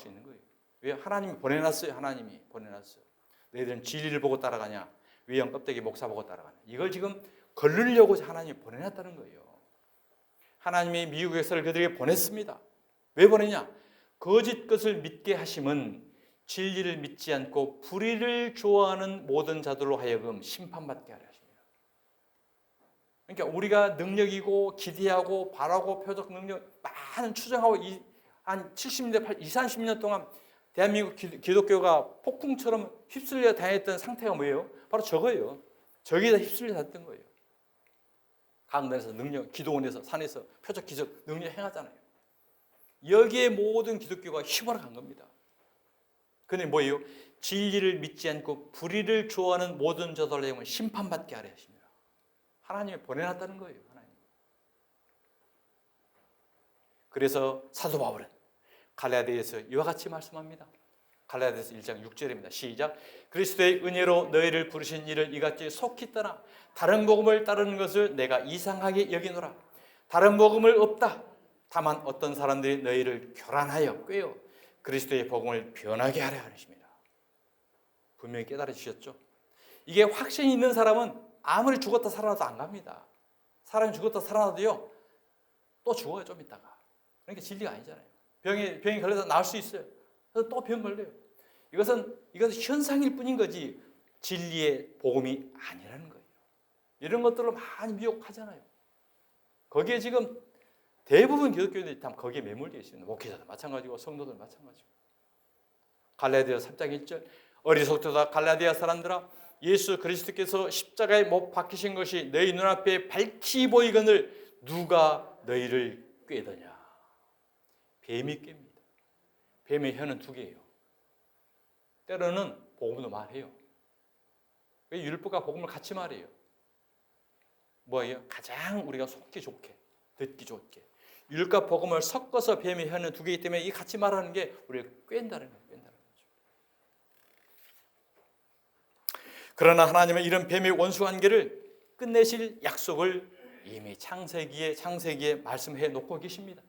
있는 거예요. 왜? 하나님이 보내놨어요. 하나님이 보내놨어요. 너희들은 진리를 보고 따라가냐? 외형 껍데기 목사 보고 따라가냐? 이걸 지금 걸르려고 하나님이 보내놨다는 거예요. 하나님이 미혹의 역사를 그들에게 보냈습니다. 왜 보내냐? 거짓 것을 믿게 하심은 진리를 믿지 않고 불의를 좋아하는 모든 자들로 하여금 심판받게 하려 하십니다. 그러니까 우리가 능력이고 기대하고 바라고 표적 능력 많은 추정하고 한 70년대, 20, 30년 동안 대한민국 기독교가 폭풍처럼 휩쓸려 다녔던 상태가 뭐예요? 바로 저거예요. 저기에다 휩쓸려 다녔던 거예요. 강단에서 능력, 기도원에서 산에서 표적 기적 능력 행하잖아요. 여기에 모든 기독교가 휘몰아 간 겁니다. 그런데 뭐예요? 진리를 믿지 않고 불의를 좋아하는 모든 자들을 심판받게 하려 하십니다. 하나님이 보내놨다는 거예요. 하나님. 그래서 사도 바울은 갈라디아서 이와 같이 말씀합니다. 갈라디아서 1장 6절입니다. 시작. 그리스도의 은혜로 너희를 부르신 이를 이같이 속히 떠나 다른 복음을 따르는 것을 내가 이상하게 여기노라. 다른 복음을 없다. 다만 어떤 사람들이 너희를 교란하여 꿰어 그리스도의 복음을 변하게 하려 하십니다. 분명히 깨달아 주셨죠? 이게 확신이 있는 사람은 아무리 죽었다 살아나도 안 갑니다. 사람이 죽었다 살아나도요, 또 죽어요, 좀 있다가. 그러니까 진리가 아니잖아요. 병이 걸려서 나을 수 있어요. 그래서 또 병 걸려요. 이것은 현상일 뿐인 거지 진리의 복음이 아니라는 거예요. 이런 것들로 많이 미혹하잖아요. 거기에 지금 대부분 기독교인들이 다 거기에 매몰되어 있습니다. 목회자도 마찬가지고 성도들 마찬가지고. 갈라디아서 3장 1절 어리석도다 갈라디아 사람들아 예수 그리스도께서 십자가에 못 박히신 것이 너희 눈앞에 밝히 보이거늘 누가 너희를 꾀더냐. 뱀이 꾀입니다. 뱀의 혀는 두 개예요. 때로는 복음도 말해요. 왜 율법과 복음을 같이 말해요? 뭐예요? 가장 우리가 속기 좋게, 듣기 좋게. 율법과 복음을 섞어서 뱀의 혀는 두 개이기 때문에 이 같이 말하는 게 우리를 꾀다는 거예요. 그러나 하나님은 이런 뱀의 원수 관계를 끝내실 약속을 이미 창세기에 말씀해 놓고 계십니다.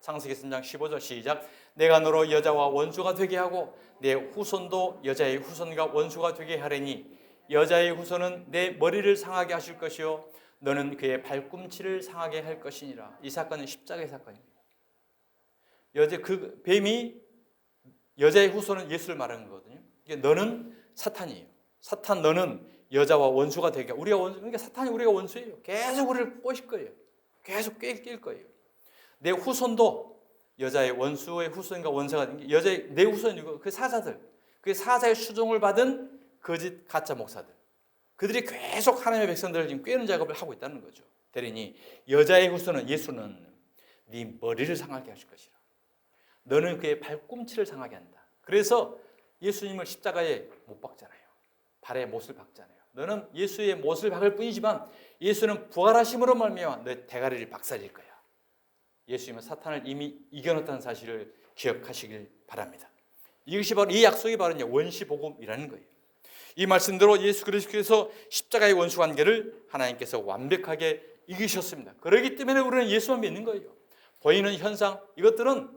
창세기 3장 15절 시작. 내가 너로 여자와 원수가 되게 하고 내 후손도 여자의 후손과 원수가 되게 하리니 여자의 후손은 내 머리를 상하게 하실 것이요 너는 그의 발꿈치를 상하게 할 것이니라. 이 사건은 십자가의 사건입니다. 뱀이 여자의 후손은 예수를 말하는 거거든요. 이게 너는 사탄이에요. 사탄 너는 여자와 원수가 되게 우리가 원수 그러니까 사탄이 우리가 원수예요. 계속 우리를 꼬실 거예요. 계속 낄 거예요. 내 후손도 여자의 원수의 후손과 원수가 여자의 내 후손이고 그 사자들 그 사자의 수종을 받은 거짓 가짜 목사들 그들이 계속 하나님의 백성들을 지금 꿰는 작업을 하고 있다는 거죠. 대리니 여자의 후손은 예수는 네 머리를 상하게 하실 것이라. 너는 그의 발꿈치를 상하게 한다. 그래서 예수님을 십자가에 못 박잖아요. 발에 못을 박잖아요. 너는 예수의 못을 박을 뿐이지만 예수는 부활하심으로 말미암아 너 대가리를 박살릴 거야. 예수님은 사탄을 이미 이겨냈다는 사실을 기억하시길 바랍니다. 이것이 바로 이 약속이 바로 원시 복음이라는 거예요. 이 말씀대로 예수 그리스도께서 십자가의 원수 관계를 하나님께서 완벽하게 이기셨습니다. 그렇기 때문에 우리는 예수만 믿는 거예요. 보이는 현상 이것들은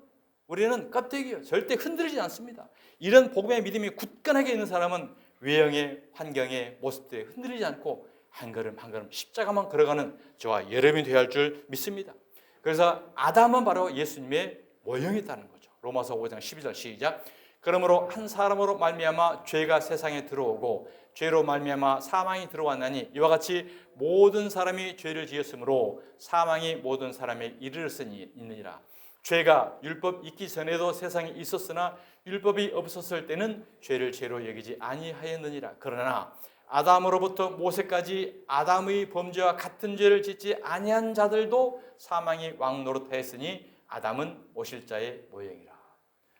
우리는 껍데기예요. 절대 흔들리지 않습니다. 이런 복음의 믿음이 굳건하게 있는 사람은 외형의 환경의 모습들에 흔들리지 않고 한 걸음 한 걸음 십자가만 걸어가는 저와 여러분이 되어야 할 줄 믿습니다. 그래서 아담은 바로 예수님의 모형이었다는 거죠. 로마서 5장 12절 시작. 그러므로 한 사람으로 말미암아 죄가 세상에 들어오고 죄로 말미암아 사망이 들어왔나니 이와 같이 모든 사람이 죄를 지었으므로 사망이 모든 사람에 이르렀으니라. 죄가 율법 있기 전에도 세상에 있었으나 율법이 없었을 때는 죄를 죄로 여기지 아니하였느니라. 그러나 아담으로부터 모세까지 아담의 범죄와 같은 죄를 짓지 아니한 자들도 사망이 왕노릇하였으니 아담은 오실 자의 모형이라.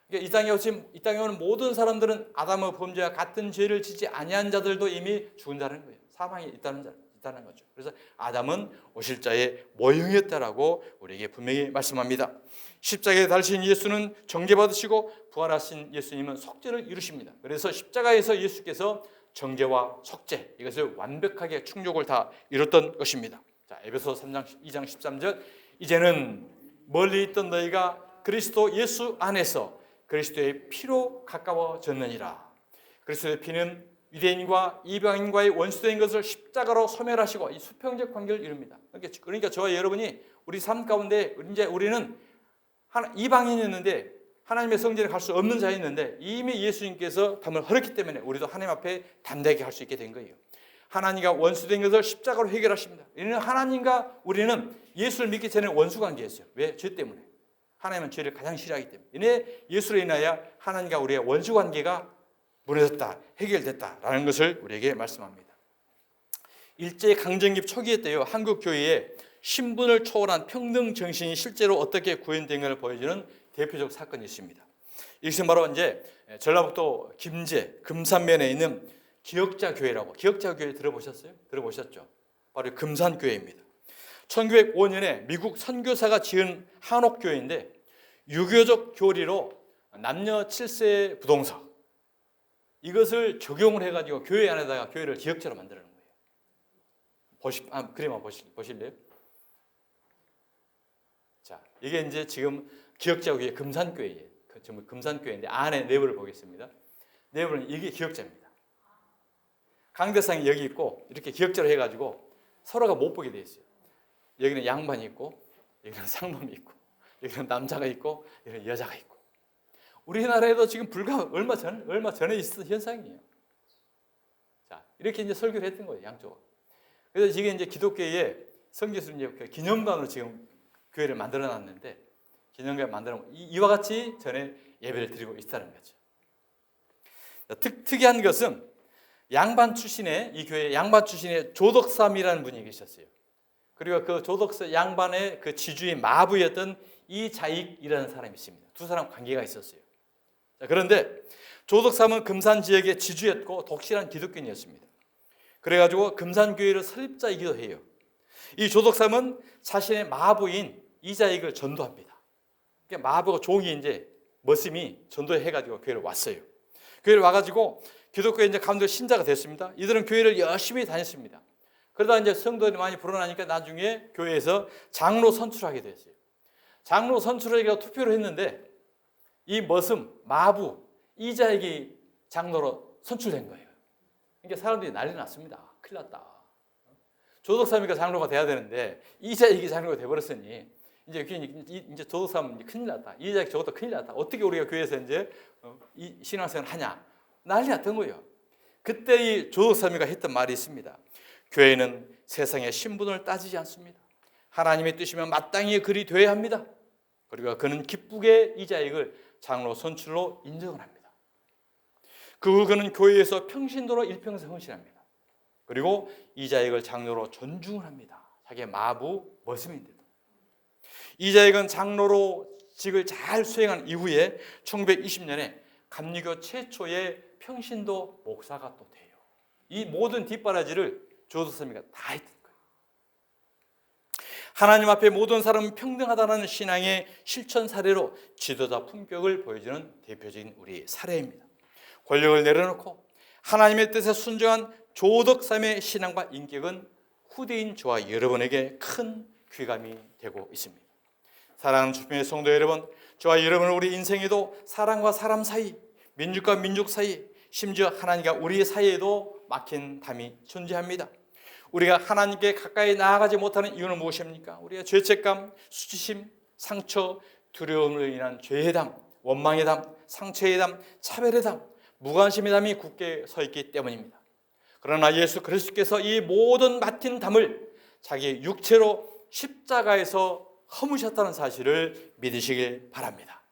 그러니까 이 땅에 오는 모든 사람들은 아담의 범죄와 같은 죄를 짓지 아니한 자들도 이미 죽은 자라는 거예요. 사망이 있다는 거죠. 그래서 아담은 오실 자의 모형이었다라고 우리에게 분명히 말씀합니다. 십자가에 달리신 예수는 정죄받으시고 부활하신 예수님은 속죄를 이루십니다. 그래서 십자가에서 예수께서 정죄와 속죄 이것을 완벽하게 충족을 다 이뤘던 것입니다. 자, 에베소 3장 2장 13절 이제는 멀리 있던 너희가 그리스도 예수 안에서 그리스도의 피로 가까워졌느니라. 그리스도의 피는 유대인과 이방인과의 원수된 것을 십자가로 소멸하시고 이 수평적 관계를 이룹니다. 그러니까 저와 여러분이 우리 삶 가운데 이제 우리는 이방인이었는데 하나님의 성전에 갈 수 없는 자였는데 이미 예수님께서 담을 허렸기 때문에 우리도 하나님 앞에 담대하게 할 수 있게 된 거예요. 하나님과 원수된 것을 십자가로 해결하십니다. 이는 하나님과 우리는 예수를 믿기 전에 원수 관계였어요. 왜? 죄 때문에. 하나님은 죄를 가장 싫어하기 때문에. 이내 예수로 인하여 하나님과 우리의 원수 관계가 무너졌다, 해결됐다라는 것을 우리에게 말씀합니다. 일제강점기 초기에 때요 한국 교회에 신분을 초월한 평등 정신이 실제로 어떻게 구현된 것을 보여주는 대표적 사건이 있습니다. 이것은 바로 이제 전라북도 김제 금산면에 있는 기역자 교회라고. 기역자 교회 들어보셨어요? 들어보셨죠? 바로 금산 교회입니다. 1905년에 미국 선교사가 지은 한옥 교회인데 유교적 교리로 남녀 7세 부동석 이것을 적용을 해가지고 교회 안에다가 교회를 기역자로 만들어놓은 거예요. 그림만 보실래요? 자, 이게 이제 지금 기역자 교회 금산교회예요. 전부 금산교회인데 안에 내부를 보겠습니다. 내부는 이게 기역자입니다. 강대상이 여기 있고 이렇게 기역자로 해가지고 서로가 못 보게 돼 있어요. 여기는 양반이 있고 여기는 상놈이 있고 여기는 남자가 있고 여기는 여자가 있고. 우리나라에도 지금 불과 얼마 전에 있었던 현상이에요. 자, 이렇게 이제 설교를 했던 거예요, 양쪽으로. 그래서 이게 이제 기독교의 성교수님 이제 기념관으로 지금 교회를 만들어 놨는데 기념관 만들어 이와 같이 전에 예배를 드리고 있다는 거죠. 특이한 것은 양반 출신의 이 교회 양반 출신의 조덕삼이라는 분이 계셨어요. 그리고 그 조덕사 양반의 그 지주의 마부였던 이자익이라는 사람이 있습니다. 두 사람 관계가 있었어요. 자, 그런데 조덕삼은 금산 지역의 지주였고 독실한 기독교인이었습니다. 그래가지고 금산교회를 설립자이기도 해요. 이 조덕삼은 자신의 마부인 이자익을 전도합니다. 그러니까 마부가 종이 이제 머슴이 전도해가지고 교회를 왔어요. 교회를 와가지고 기독교에 이제 가운데 신자가 됐습니다. 이들은 교회를 열심히 다녔습니다. 그러다 이제 성도들이 많이 불어나니까 나중에 교회에서 장로 선출하게 됐어요. 장로 선출하기가 투표를 했는데 이 머슴 마부 이자익이 장로로 선출된 거예요. 그러니까 사람들이 난리 났습니다. 큰일 났다. 조덕삼이가 장로가 돼야 되는데 이자익이 장로가 돼버렸으니 이제 조덕삼은 큰일 났다. 이자익 저것도 큰일 났다. 어떻게 우리가 교회에서 이제 이 신앙생활을 하냐 난리 났던 거예요. 그때 이 조덕사미가 했던 말이 있습니다. 교회는 세상의 신분을 따지지 않습니다. 하나님의 뜻이면 마땅히 그리 돼야 합니다. 그리고 그는 기쁘게 이 자익을 장로 선출로 인정을 합니다. 그 후 그는 교회에서 평신도로 일평생 헌신합니다. 그리고 이 자익을 장로로 존중을 합니다. 자기의 마부 머슴인데도. 이 자익은 장로로 직을 잘 수행한 이후에 1920년에 감리교 최초의 평신도 목사가 또 돼요. 이 모든 뒷바라지를 조덕사미가 다 했던 거예요. 하나님 앞에 모든 사람은 평등하다는 신앙의 실천 사례로 지도자 품격을 보여주는 대표적인 우리 사례입니다. 권력을 내려놓고 하나님의 뜻에 순종한 조덕사미의 신앙과 인격은 후대인 저와 여러분에게 큰 귀감이 되고 있습니다. 사랑하는 주님의 성도 여러분, 저와 여러분 우리 인생에도 사람과 사람 사이, 민족과 민족 사이, 심지어 하나님과 우리 사이에도 막힌 담이 존재합니다. 우리가 하나님께 가까이 나아가지 못하는 이유는 무엇입니까? 우리가 죄책감, 수치심, 상처, 두려움으로 인한 죄의 담, 원망의 담, 상처의 담, 차별의 담, 무관심의 담이 굳게 서 있기 때문입니다. 그러나 예수 그리스도께서 이 모든 막힌 담을 자기 육체로 십자가에서 허무셨다는 사실을 믿으시길 바랍니다.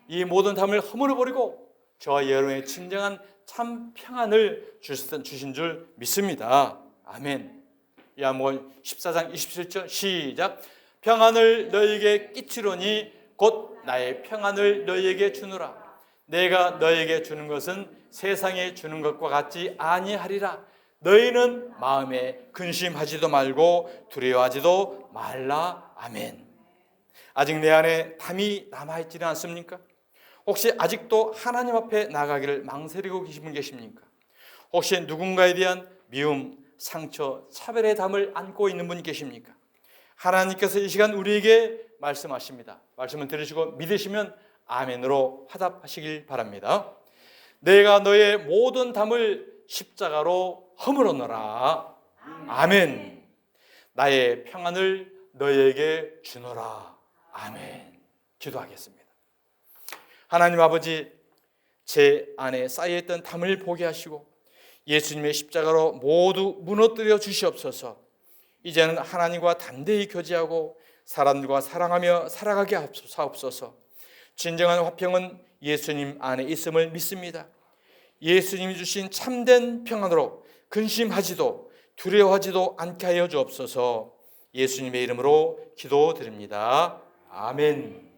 이 모든 담을 허물어 버리고 저와 여러분의 진정한 참 평안을 주신 줄 믿습니다. 아멘. 야고보서 14장 27절 시작. 평안을 너희에게 끼치노니 곧 나의 평안을 너희에게 주노라. 내가 너희에게 주는 것은 세상에 주는 것과 같지 아니하리라. 너희는 마음에 근심하지도 말고 두려워하지도 말라. 아멘. 아직 내 안에 담이 남아있지는 않습니까? 혹시 아직도 하나님 앞에 나가기를 망설이고 계신 분 계십니까? 혹시 누군가에 대한 미움, 상처, 차별의 담을 안고 있는 분이 계십니까? 하나님께서 이 시간 우리에게 말씀하십니다. 말씀을 들으시고 믿으시면 아멘으로 화답하시길 바랍니다. 내가 너의 모든 담을 십자가로 허물었노라. 아멘. 나의 평안을 너에게 주노라. 아멘. 기도하겠습니다. 하나님 아버지, 제 안에 쌓여있던 담을 보게 하시고 예수님의 십자가로 모두 무너뜨려 주시옵소서. 이제는 하나님과 담대히 교제하고 사람들과 사랑하며 살아가게 하옵소서. 진정한 화평은 예수님 안에 있음을 믿습니다. 예수님이 주신 참된 평안으로 근심하지도 두려워하지도 않게 하여 주옵소서. 예수님의 이름으로 기도드립니다. 아멘.